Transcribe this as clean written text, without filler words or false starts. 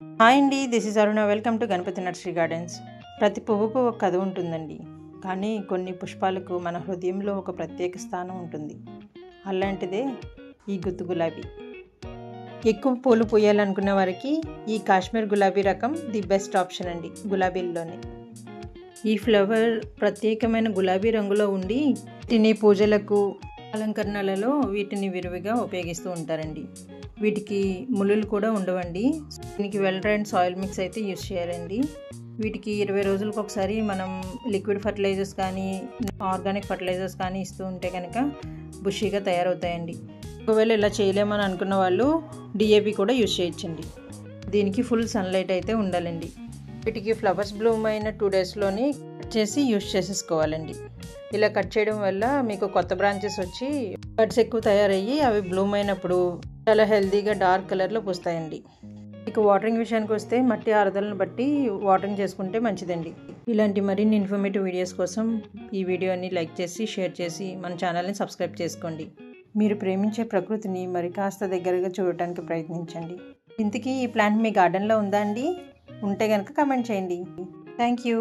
Hi అండి, this is Aruna. Welcome to Ganapathi nursery gardens. ప్రతి పువ్వుకు ఒక కథ ఉంటుందండి, కానీ కొన్ని పుష్పాలకు మన హృదయంలో ఒక ప్రత్యేక స్థానం ఉంటుంది. అలాంటిదే ఈ గుత్తు గులాబీ. ఎక్కువ పూలు పూయాలనుకునే వారికి ఈ కాశ్మీర్ గులాబీ రకం ది బెస్ట్ ఆప్షన్ అండి గులాబీల్లోనే. ఈ ఫ్లవర్ ప్రత్యేకమైన గులాబీ రంగులో ఉండి వీటిని పూజలకు, అలంకరణలలో వీటిని విరివిగా ఉపయోగిస్తూ ఉంటారండి. వీటికి ముళ్ళులు కూడా ఉండవండి. దీనికి వెల్ డ్రైన్డ్ సాయిల్ మిక్స్ అయితే యూస్ చేయాలండి. వీటికి 20 రోజులకు ఒకసారి మనం లిక్విడ్ ఫర్టిలైజర్స్ కానీ ఆర్గానిక్ ఫర్టిలైజర్స్ కానీ ఇస్తూ ఉంటే కనుక బుషీగా తయారవుతాయండి. ఒకవేళ ఇలా చేయలేమని అనుకున్న వాళ్ళు డిఏపి కూడా యూస్ చేయొచ్చండి. దీనికి ఫుల్ సన్లైట్ అయితే ఉండాలండి. వీటికి ఫ్లవర్స్ బ్లూమ్ అయిన 2 డేస్లోని కట్ చేసి యూస్ చేసేసుకోవాలండి. ఇలా కట్ చేయడం వల్ల మీకు కొత్త బ్రాంచెస్ వచ్చి బడ్స్ ఎక్కువ తయారయ్యి అవి బ్లూమ్ అయినప్పుడు చాలా హెల్తీగా డార్క్ కలర్లో పూస్తాయండి. మీకు వాటరింగ్ విషయానికి వస్తే మట్టి ఆరుదలను బట్టి వాటరింగ్ చేసుకుంటే మంచిదండి. ఇలాంటి మరిన్ని ఇన్ఫర్మేటివ్ వీడియోస్ కోసం ఈ వీడియోని లైక్ చేసి, షేర్ చేసి మన ఛానల్ని సబ్స్క్రైబ్ చేసుకోండి. మీరు ప్రేమించే ప్రకృతిని మరి కాస్త దగ్గరగా చూడటానికి ప్రయత్నించండి. ఇంతకీ ఈ ప్లాంట్ మీ గార్డెన్లో ఉందా అండి? ఉంటే కనుక కమెంట్ చేయండి. Thank you.